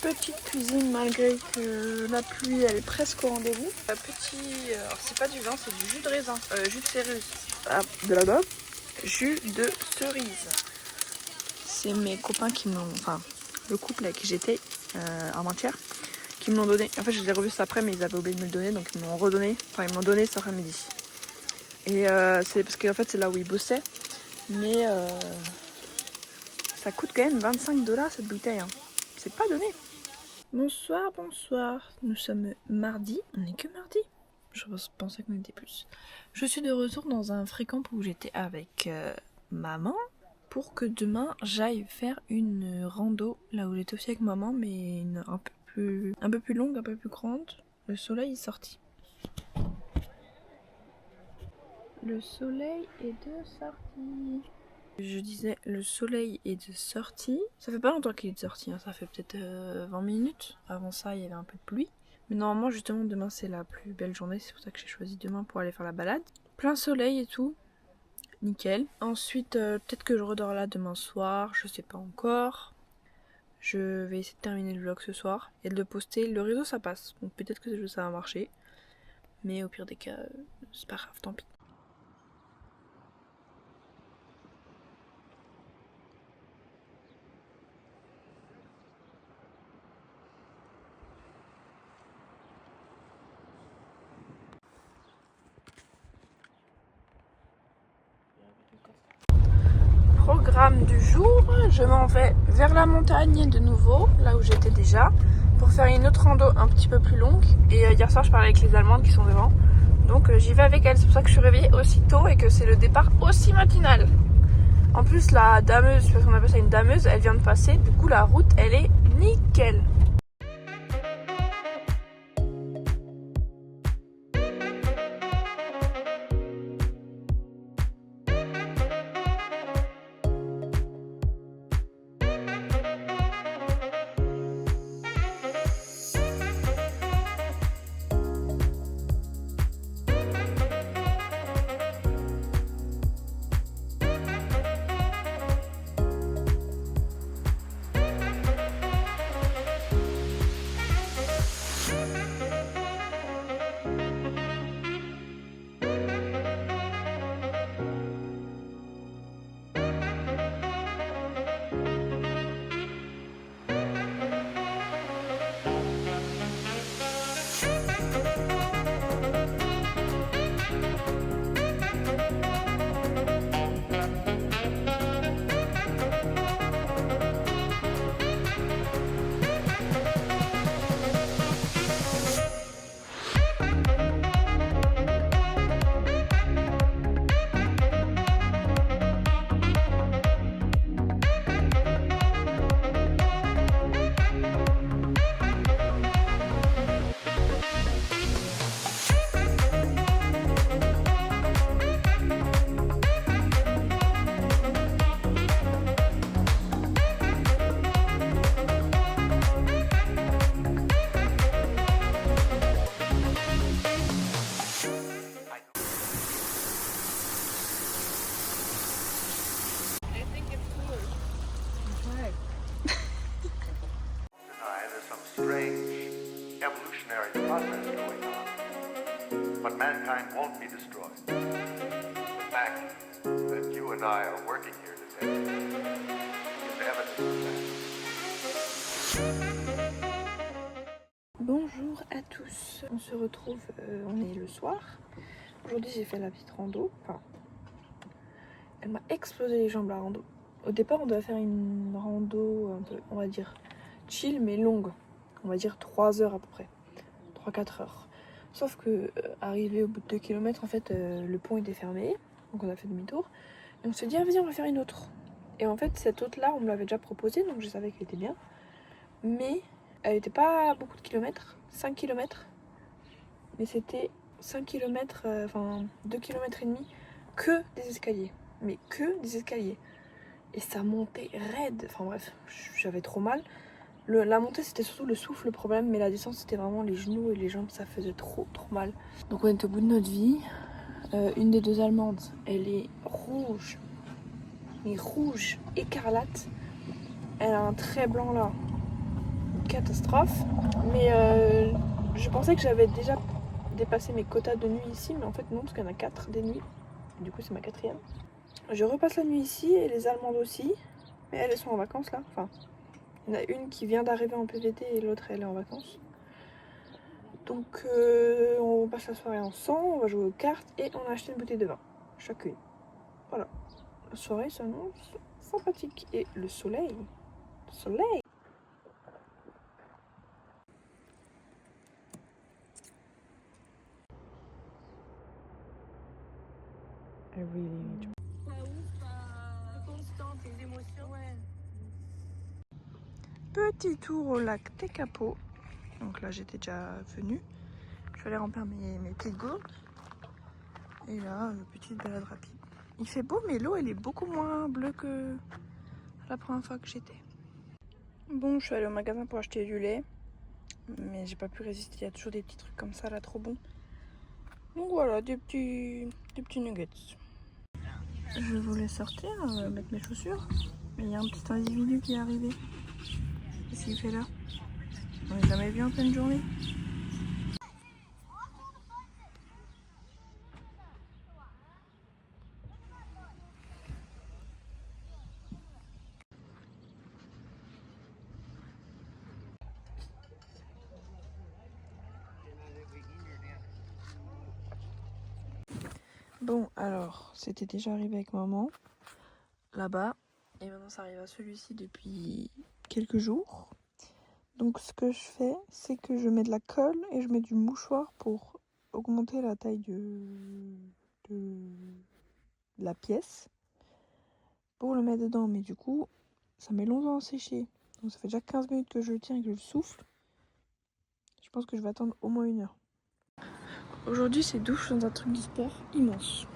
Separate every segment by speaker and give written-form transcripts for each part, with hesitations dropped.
Speaker 1: petite cuisine malgré que la pluie elle est presque au rendez-vous. Alors c'est pas du vin, c'est du jus de raisin, jus de cerise. Jus de cerise. C'est mes copains qui m'ont, enfin le couple avec qui j'étais avant-hier, qui me l'ont donné. En fait je les ai revus cet après mais ils avaient oublié de me le donner donc ils m'ont redonné, enfin ils m'ont donné cet après-midi. Et c'est parce qu'en fait c'est là où ils bossaient, mais ça coûte quand même 25$ cette bouteille, hein. C'est pas donné. Bonsoir, bonsoir. Nous sommes mardi. On n'est que mardi. Je pensais qu'on était plus. Je suis de retour dans un fréquent où j'étais avec maman pour que demain j'aille faire une rando là où j'étais aussi avec maman, mais un peu plus longue, un peu plus grande. Le soleil est sorti. Le soleil est de sortie. Je disais, le soleil est de sortie. Ça fait pas longtemps qu'il est de sortie, hein. Ça fait peut-être 20 minutes. Avant ça, il y avait un peu de pluie. Mais normalement, justement, demain, c'est la plus belle journée. C'est pour ça que j'ai choisi demain pour aller faire la balade. Plein soleil et tout. Nickel. Ensuite, peut-être que je redors là demain soir. Je sais pas encore. Je vais essayer de terminer le vlog ce soir et de le poster. Le réseau, ça passe. Donc peut-être que ça va marcher. Mais au pire des cas, c'est pas grave, tant pis. Programme du jour, je m'en vais vers la montagne de nouveau, là où j'étais déjà, pour faire une autre rando un petit peu plus longue. Et hier soir je parlais avec les Allemandes qui sont devant, donc j'y vais avec elles. C'est pour ça que je suis réveillée aussi tôt et que c'est le départ aussi matinal. En plus la dameuse, parce qu'on appelle ça une dameuse, elle vient de passer, du coup la route elle est nickel.
Speaker 2: Strange evolutionary process going on, but mankind won't be destroyed. The fact that you and I are working here today is evidence of that.
Speaker 1: Bonjour à tous, on se retrouve, on est le soir. Aujourd'hui j'ai fait la petite rando, enfin, elle m'a explosé les jambes la rando. Au départ on devait faire une rando un peu, on va dire, chill mais longue. On va dire 3 heures à peu près, 3-4 heures. Sauf que arrivé au bout de 2 km, en fait, le pont était fermé, donc on a fait demi-tour. Et on s'est dit, ah, vas-y, on va faire une autre. Et en fait, cette autre-là, on me l'avait déjà proposée, donc je savais qu'elle était bien. Mais elle n'était pas beaucoup de kilomètres, 5 km. Mais c'était 5 km, enfin 2 km et demi, que des escaliers. Mais que des escaliers. Et ça montait raide, enfin bref, j'avais trop mal. La montée c'était surtout le souffle le problème, mais la descente c'était vraiment les genoux et les jambes, ça faisait trop mal. Donc on est au bout de notre vie. Une des deux Allemandes, elle est rouge, mais rouge, écarlate. Elle a un trait blanc là, catastrophe. Mais je pensais que j'avais déjà dépassé mes quotas de nuit ici, mais en fait non, parce qu'il y en a 4 des nuits. Du coup c'est ma 4e. Je repasse la nuit ici et les Allemandes aussi. Mais elles sont en vacances là. Enfin, il y en a une qui vient d'arriver en PVT et l'autre elle est en vacances. Donc on passe la soirée ensemble, on va jouer aux cartes et on a acheté une bouteille de vin, chacune. Voilà, la soirée s'annonce sympathique. Et le soleil, I really need Petit tour au lac Tekapo. Donc là j'étais déjà venue. Je vais aller remplir mes petites gourdes. Et là, petite balade rapide. Il fait beau mais l'eau elle est beaucoup moins bleue que la première fois que j'étais. Bon, je suis allée au magasin pour acheter du lait. Mais j'ai pas pu résister, il y a toujours des petits trucs comme ça là, trop bons. Donc voilà, des petits nuggets. Je voulais sortir, mettre mes chaussures. Mais il y a un petit individu qui est arrivé. Qu'est-ce qu'il fait là? On l'a jamais vu en pleine journée. Bon, alors, c'était déjà arrivé avec maman, là-bas. Et maintenant, ça arrive à celui-ci depuis quelques jours. Donc, ce que je fais, c'est que je mets de la colle et je mets du mouchoir pour augmenter la taille de la pièce pour le mettre dedans. Mais du coup, ça met longtemps à sécher. Donc, ça fait déjà 15 minutes que je le tiens et que je le souffle. Je pense que je vais attendre au moins 1 heure. Aujourd'hui, c'est douche dans un truc du sport immense.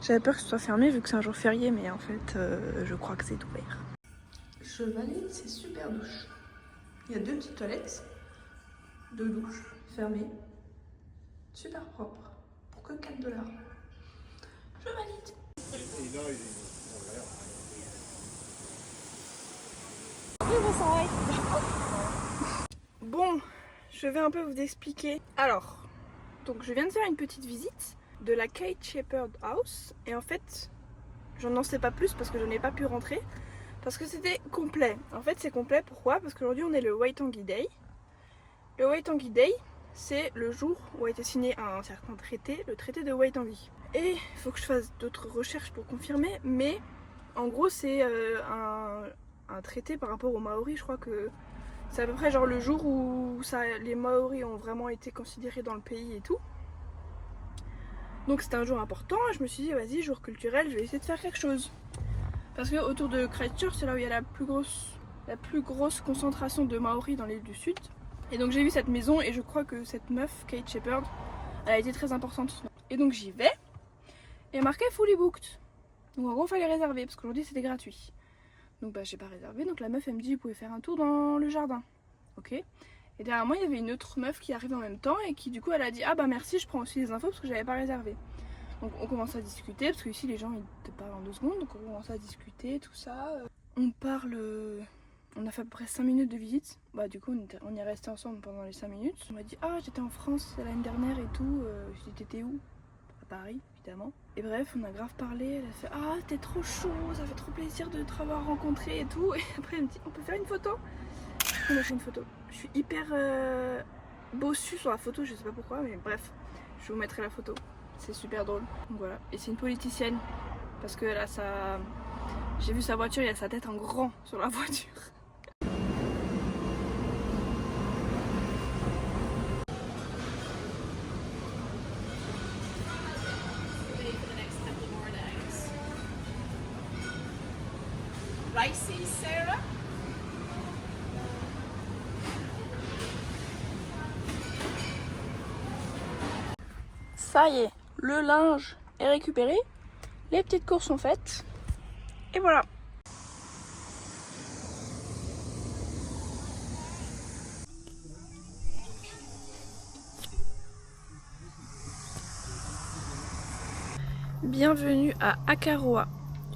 Speaker 1: J'avais peur que ce soit fermé vu que c'est un jour férié, mais en fait, je crois que c'est ouvert. Je valide, c'est super douche. Il y a 2 petites toilettes, 2 douches fermées, super propre, pour que 4 $. Je valide. Bon, je vais un peu vous expliquer. Alors, donc je viens de faire une petite visite de la Kate Shepherd House et en fait je n'en sais pas plus parce que je n'ai pas pu rentrer parce que c'était complet. En fait c'est complet, pourquoi? Parce qu'aujourd'hui on est le Waitangi Day. Le Waitangi Day c'est le jour où a été signé un certain traité, le traité de Waitangi. Et il faut que je fasse d'autres recherches pour confirmer, mais en gros c'est un traité par rapport aux Maoris. Je crois que c'est à peu près genre le jour où les Maoris ont vraiment été considérés dans le pays et tout. Donc c'était un jour important et je me suis dit vas-y, jour culturel, je vais essayer de faire quelque chose. Parce que autour de Christchurch, c'est là où il y a la plus grosse concentration de Maoris dans l'île du Sud. Et donc j'ai vu cette maison et je crois que cette meuf, Kate Shepherd, elle a été très importante. Et donc j'y vais et marqué fully booked. Donc en gros il fallait réserver parce qu'aujourd'hui c'était gratuit. Donc bah j'ai pas réservé, donc la meuf elle me dit vous pouvez faire un tour dans le jardin. Ok. Et derrière moi il y avait une autre meuf qui arrive en même temps et qui du coup elle a dit ah bah merci, je prends aussi les infos parce que j'avais pas réservé. Donc on commence à discuter parce que ici les gens ils te parlent en 2 secondes, donc on commence à discuter tout ça. On parle, on a fait à peu près 5 minutes de visite. Bah du coup on est resté ensemble pendant les 5 minutes. On m'a dit ah j'étais en France l'année dernière et tout. Je dis t'étais où? À Paris évidemment. Et bref on a grave parlé, elle a fait ah t'es trop chaud, ça fait trop plaisir de te avoir rencontré et tout. Et après elle me dit on peut faire une photo? On a fait une photo. Je suis hyper bossue sur la photo, je sais pas pourquoi, mais bref, je vous mettrai la photo. C'est super drôle. Donc voilà. Et c'est une politicienne. Parce que là, ça. J'ai vu sa voiture, il y a sa tête en grand sur la voiture.
Speaker 3: Ricey, Sarah?
Speaker 1: Ça y est, le linge est récupéré, les petites courses sont faites, et voilà. Bienvenue à Akaroa,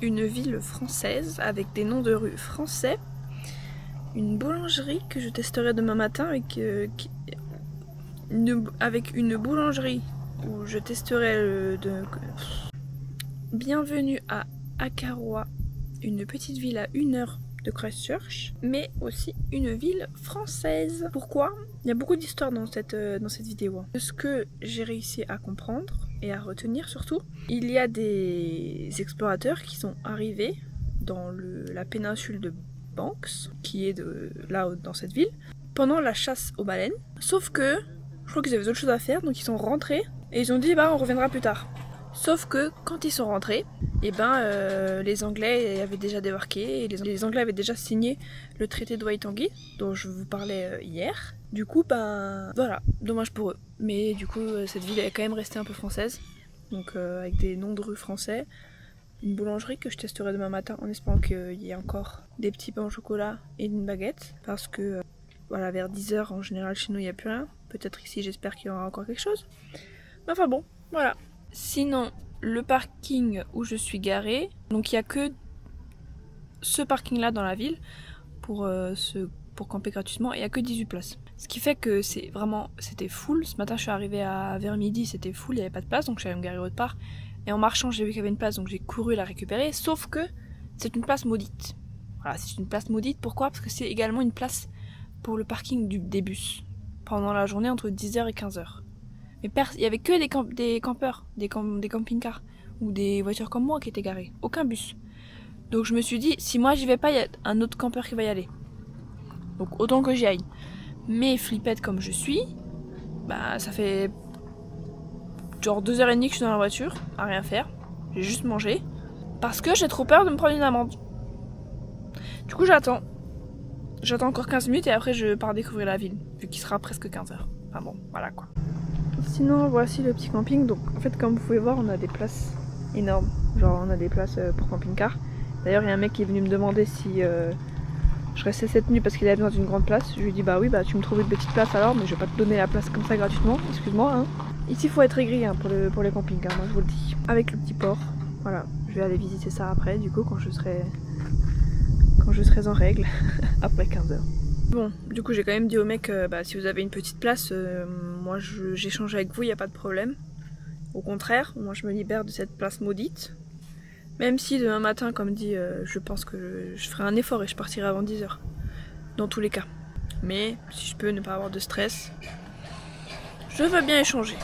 Speaker 1: une ville française avec des noms de rues français. une boulangerie que je testerai demain matin avec une boulangerie où je testerai Bienvenue à Akaroa, une petite ville à 1 heure de Christchurch, mais aussi une ville française. Pourquoi? Il y a beaucoup d'histoires dans cette vidéo. De ce que j'ai réussi à comprendre et à retenir surtout, il y a des explorateurs qui sont arrivés dans la péninsule de Banks, qui est là dans cette ville, pendant la chasse aux baleines. Sauf que je crois qu'ils avaient d'autres choses à faire, donc ils sont rentrés et ils ont dit bah on reviendra plus tard. Sauf que quand ils sont rentrés, les Anglais avaient déjà débarqué et les Anglais avaient déjà signé le traité de Waitangi dont je vous parlais hier. Du coup, voilà, dommage pour eux. Mais du coup, cette ville est quand même restée un peu française, donc avec des noms de rues français. Une boulangerie que je testerai demain matin en espérant qu'il y ait encore des petits pains au chocolat et une baguette. Parce que voilà, vers 10h en général chez nous il n'y a plus rien. Peut-être ici j'espère qu'il y aura encore quelque chose. Mais enfin bon, voilà. Sinon, le parking où je suis garée, donc il n'y a que ce parking là dans la ville pour camper gratuitement et il n'y a que 18 places. Ce qui fait que c'était full. Ce matin je suis arrivée vers midi, c'était full, il n'y avait pas de place donc je suis allée me garer autre part. Et en marchant, j'ai vu qu'il y avait une place, donc j'ai couru la récupérer. Sauf que c'est une place maudite. Voilà, c'est une place maudite. Pourquoi? Parce que c'est également une place pour le parking des bus. Pendant la journée, entre 10h et 15h. Mais il y avait que des campeurs, des camping-cars. Ou des voitures comme moi qui étaient garées. Aucun bus. Donc je me suis dit, si moi j'y vais pas, il y a un autre campeur qui va y aller. Donc autant que j'y aille. Mais flippette comme je suis, ça fait genre 2h30 que je suis dans la voiture, à rien faire. J'ai juste mangé. Parce que j'ai trop peur de me prendre une amende. Du coup j'attends. J'attends encore 15 minutes et après je pars découvrir la ville. Vu qu'il sera presque 15h. Enfin bon, voilà quoi. Sinon voici le petit camping. Donc en fait comme vous pouvez voir on a des places énormes. Genre on a des places pour camping-car. D'ailleurs il y a un mec qui est venu me demander si je restais cette nuit parce qu'il avait besoin d'une grande place. Je lui ai dit bah oui tu me trouves une petite place alors, mais je vais pas te donner la place comme ça gratuitement. Excuse-moi hein. Ici il faut être aigri pour les camping-cars, moi je vous le dis. Avec le petit port, voilà, je vais aller visiter ça après du coup quand je serai en règle, après 15h. Bon, du coup j'ai quand même dit au mec, si vous avez une petite place, moi j'échange avec vous, il n'y a pas de problème. Au contraire, moi je me libère de cette place maudite. Même si demain matin, comme dit, je pense que je ferai un effort et je partirai avant 10h. Dans tous les cas. Mais si je peux ne pas avoir de stress, je veux bien échanger.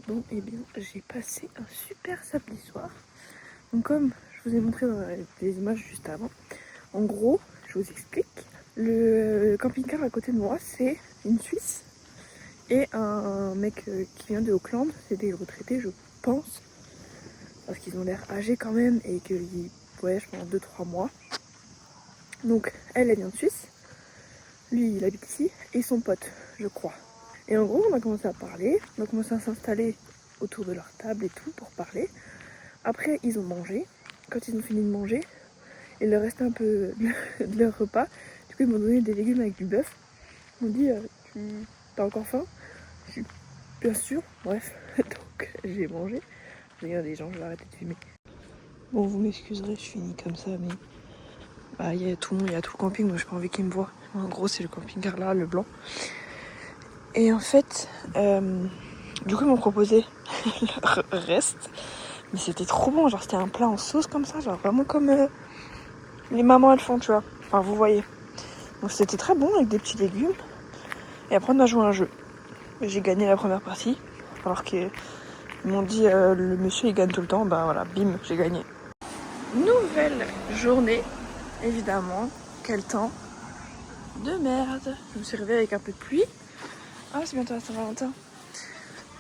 Speaker 1: Bon, et bien, j'ai passé un super samedi soir. Donc comme je vous ai montré dans les images juste avant, en gros, je vous explique. Le camping-car à côté de moi, c'est une Suisse et un mec qui vient de Auckland. C'est des retraités, je pense, parce qu'ils ont l'air âgés quand même et qu'ils voyagent pendant 2-3 mois. Donc elle vient de Suisse, lui il habite ici et son pote, je crois. Et en gros, on a commencé à parler, on a commencé à s'installer autour de leur table et tout pour parler. Après, ils ont mangé. Quand ils ont fini de manger, il leur restait un peu de leur repas. Du coup, ils m'ont donné des légumes avec du bœuf. Ils m'ont dit, t'as encore faim? Je suis bien sûr. Bref, donc j'ai mangé. Regarde les gens, je vais arrêter de filmer. Bon, vous m'excuserez, je finis comme ça, mais il y a tout le monde, il y a tout le camping. Moi, j'ai pas envie qu'ils me voient. En gros, c'est le camping-car là, le blanc. Et en fait, du coup, ils m'ont proposé leur reste. Mais c'était trop bon, genre c'était un plat en sauce comme ça, genre vraiment comme les mamans elles font, tu vois. Enfin, vous voyez. Donc c'était très bon avec des petits légumes. Et après on a joué à un jeu. J'ai gagné la première partie. Alors qu'ils m'ont dit le monsieur il gagne tout le temps, voilà, bim, j'ai gagné. Nouvelle journée, évidemment. Quel temps de merde. Je me suis réveillée avec un peu de pluie. Ah, c'est bientôt la Saint-Valentin.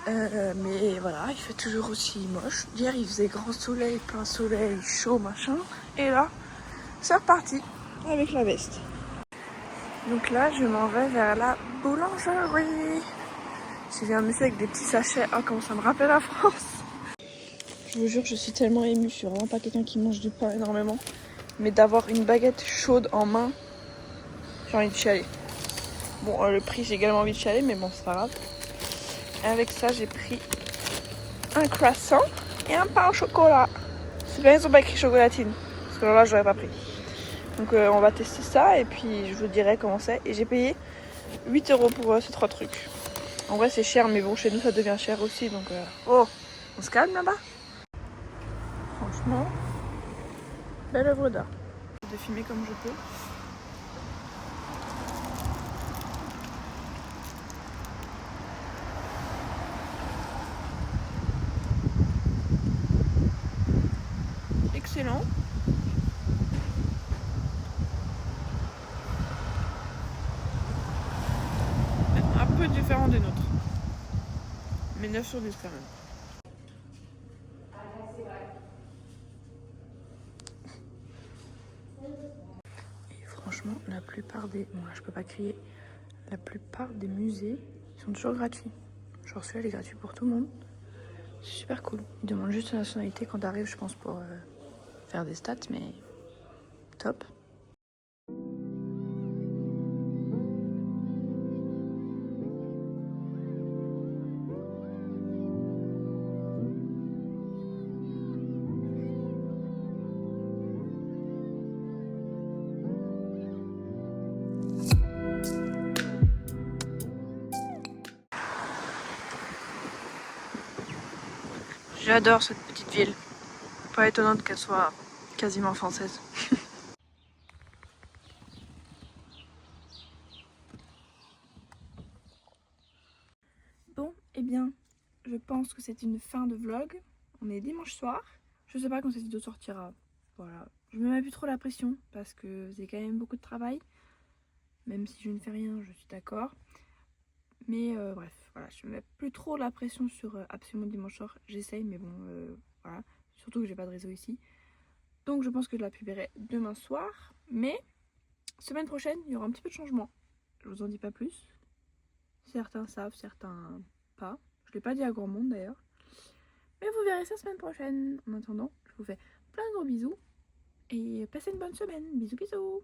Speaker 1: Mais voilà, il fait toujours aussi moche. Hier il faisait grand soleil, plein soleil, chaud, machin. Et là, c'est reparti avec la veste. Donc là, je m'en vais vers la boulangerie. J'ai vu un monsieur avec des petits sachets. Oh, comment ça me rappelle la France. Je vous jure, je suis tellement émue. Je suis vraiment pas quelqu'un qui mange du pain énormément. Mais d'avoir une baguette chaude en main, j'ai envie de chialer. Bon, le prix, j'ai également envie de chialer, mais bon, c'est pas grave. Et avec ça, j'ai pris un croissant et un pain au chocolat. C'est bien, ils ont pas écrit chocolatine. Parce que là, j'aurais pas pris. Donc, on va tester ça et puis je vous dirai comment c'est. Et j'ai payé 8 € pour ces 3 trucs. En vrai, c'est cher, mais bon, chez nous, ça devient cher aussi. Donc, oh, on se calme là-bas. Franchement, belle œuvre d'art. Je vais filmer comme je peux. Excellent. Un peu différent des nôtres. Mais 9 sur 10 quand même. Et franchement, la plupart des... Bon là, je peux pas crier. La plupart des musées sont toujours gratuits. Genre celui-là, il est gratuit pour tout le monde. C'est super cool. Ils demandent juste la nationalité quand t'arrives, je pense, pour faire des stats, mais top. J'adore cette petite ville. Pas étonnante qu'elle soit quasiment française. Bon, eh bien, je pense que c'est une fin de vlog. On est dimanche soir. Je sais pas quand cette vidéo sortira. Voilà. Je me mets plus trop la pression parce que c'est quand même beaucoup de travail. Même si je ne fais rien, je suis d'accord. Mais bref, voilà, je me mets plus trop la pression sur absolument dimanche soir. J'essaye, mais bon, voilà. Surtout que j'ai pas de réseau ici. Donc je pense que je la publierai demain soir. Mais semaine prochaine, il y aura un petit peu de changement. Je vous en dis pas plus. Certains savent, certains pas. Je l'ai pas dit à grand monde d'ailleurs. Mais vous verrez ça semaine prochaine. En attendant, je vous fais plein de gros bisous. Et passez une bonne semaine. Bisous bisous.